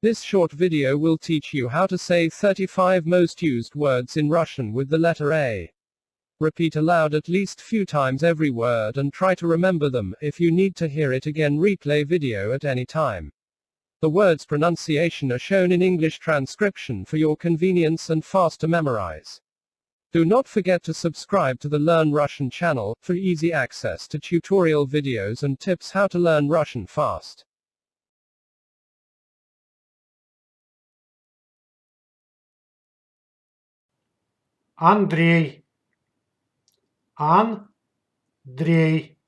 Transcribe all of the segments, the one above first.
This short video will teach you how to say 35 most used words in Russian with the letter A. Repeat aloud at least few times every word and try to remember them. If you need to hear it again, replay video at any time. The words pronunciation are shown in English transcription for your convenience and fast to memorize. Do not forget to subscribe to the Learn Russian channel for easy access to tutorial videos and tips how to learn Russian fast. Андрей, Андрей,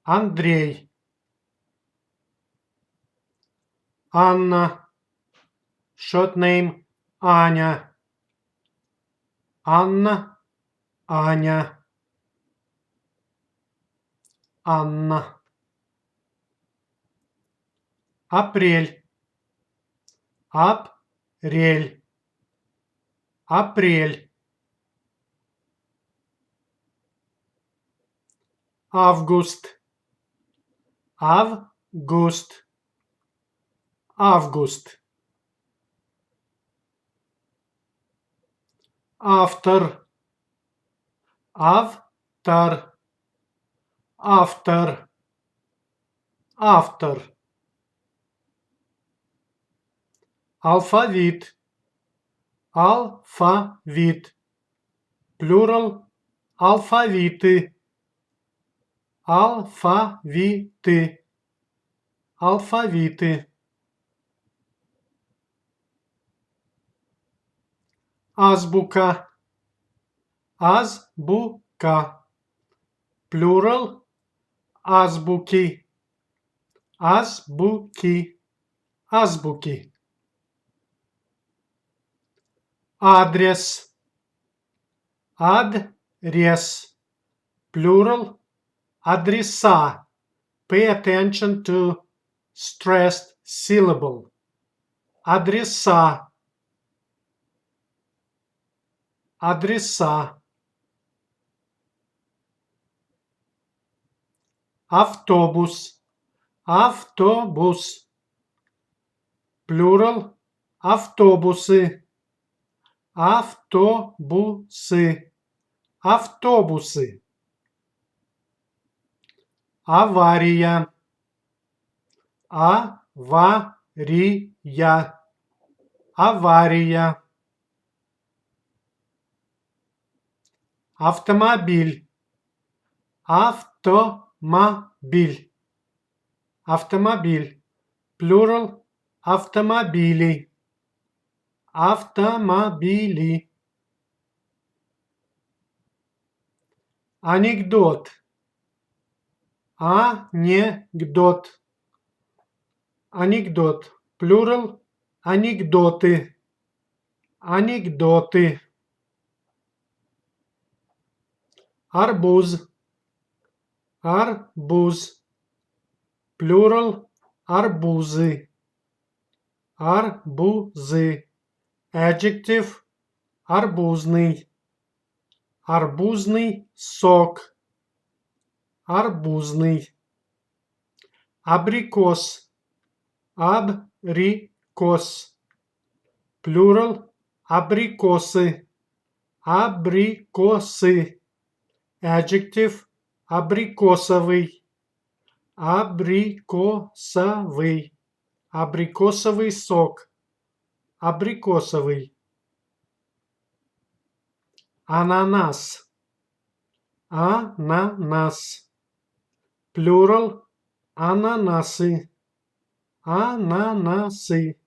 Андрей. Анна, short name Аня, Анна, Аня, Анна. Апрель, Апрель, Апрель. Август, Август, Август. Автор, автор, автор, автор. Алфавит, алфавит. Плюрал, алфавиты, алфавиты, алфавиты. Азбука, азбука. Плюрал, азбуки, азбуки, азбуки. Адрес, адрес. Plural, адреса. Pay attention to stressed syllable. Адреса, адреса. Автобус, автобус. Plural, автобусы, автобусы, автобусы. Авария, авария, авария. Автомобиль, автомобиль, автомобиль. Plural, автомобили, автомобили. Анекдот, анекдот, анекдот. Plural, анекдоты, анекдоты. Арбуз, арбуз. Plural, арбузы, арбузы. Adjective, арбузный, арбузный сок, арбузный. Абрикос, абрикос. Plural, абрикосы, абрикосы. Adjective, абрикосовый, абрикосовый, абрикосовый сок, абрикосовый. Ананас, ананас. Plural, ананасы, ананасы.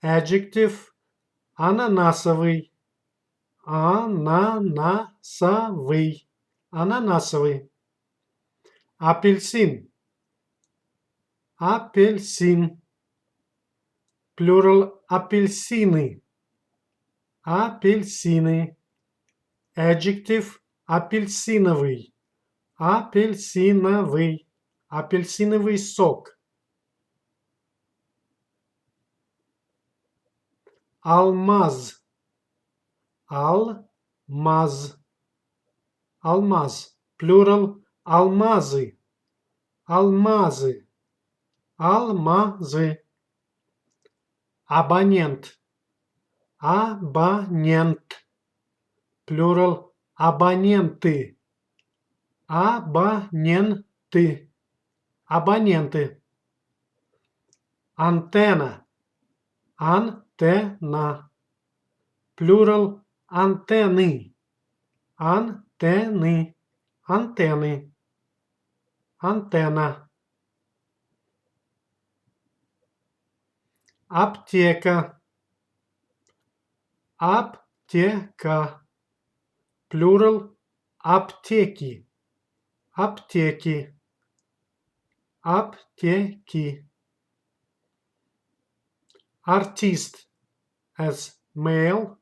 Adjective, ананасовый, ананасовый, ананасовый. Апельсин, апельсин. Plural, апельсины, апельсины. Adjective, апельсиновый, апельсиновый, апельсиновый сок. Алмаз, алмаз, алмаз. Plural, алмазы, алмазы, алмазы. абонент, абонент, плюрал абоненты, абоненты, абоненты, антенна, антенна, плюрал антенны, антенны, антенны, антенна, аптека, аптека, плюрал аптеки, аптеки, аптеки, артист as male,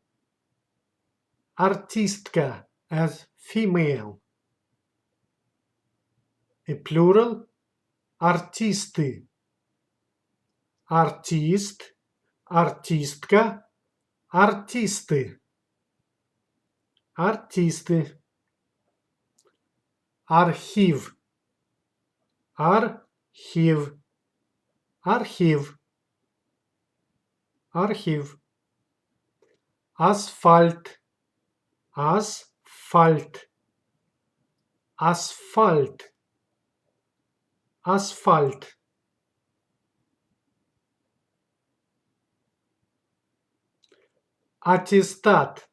артистка as female, и плюрал артисты, артист, артистка, артисты, артисты, архив, архив, архив, архив, асфальт, асфальт, асфальт, асфальт, аттестат,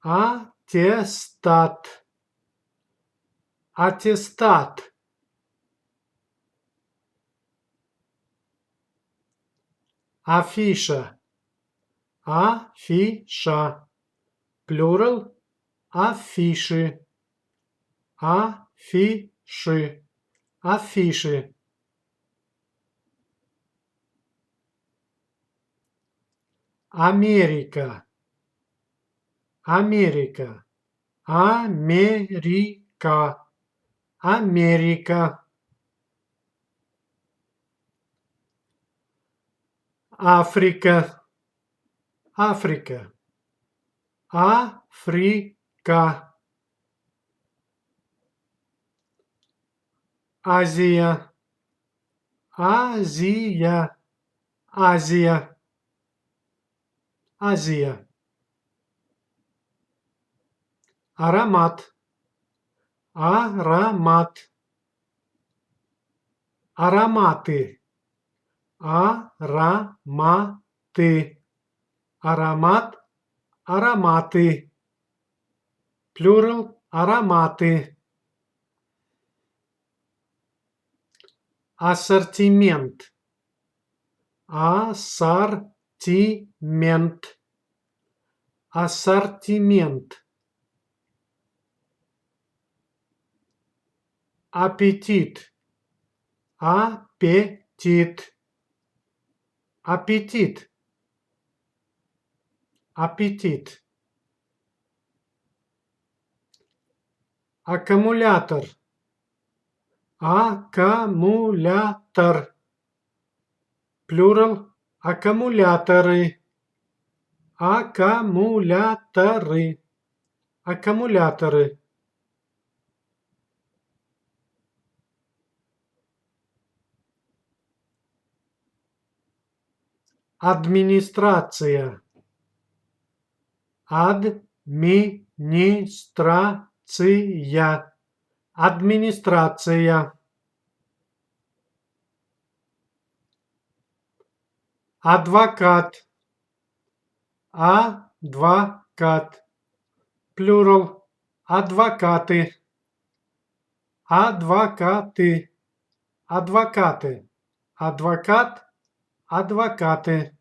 аттестат, аттестат, афиша, афиша, плюрал афиши, афиши, афиши, Америка, Америка, Америка, Америка, Африка, Африка, Африка, Азия, Азия, Азия, Азия, аромат, аромат, ароматы, ароматы, аромат, ароматы, плюрал ароматы, ассортимент, ассортимент, ассортимент, аппетит, аппетит, аппетит, аппетит, аккумулятор, аккумулятор, плюрал аккумуляторы, аккумуляторы, аккумуляторы, администрация, администрация, администрация, адвокат, адвокат, плюрал адвокаты, адвокаты, адвокаты, адвокат, адвокаты.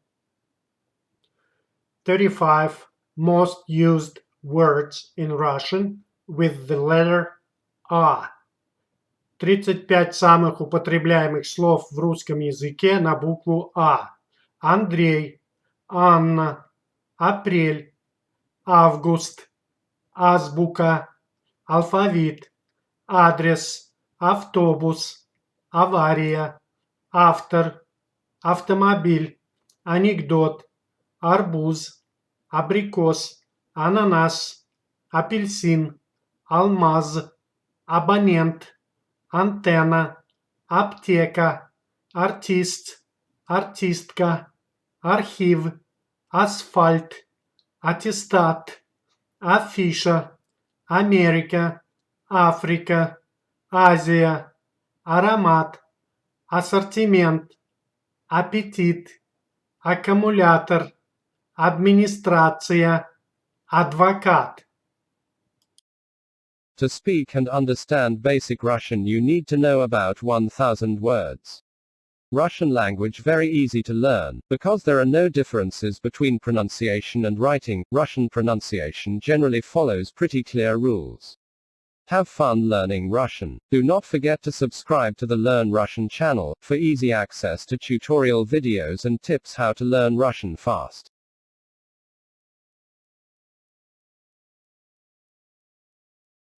35 most used words in Russian with the letter A. 35 самых употребляемых слов в русском языке на букву А. Андрей, Анна, апрель, август, азбука, алфавит, адрес, автобус, авария, автор, автомобиль, анекдот, арбуз, абрикос, ананас, апельсин, алмаз, абонент, антенна, аптека, артист, артистка, архив, асфальт, аттестат, афиша, Америка, Африка, Азия, аромат, ассортимент, аппетит, аккумулятор, администрация, адвокат. To speak and understand basic Russian, you need to know about 1000 words. Russian language very easy to learn, because there are no differences between pronunciation and writing. Russian pronunciation generally follows pretty clear rules. Have fun learning Russian. Do not forget to subscribe to the Learn Russian channel, for easy access to tutorial videos and tips how to learn Russian fast.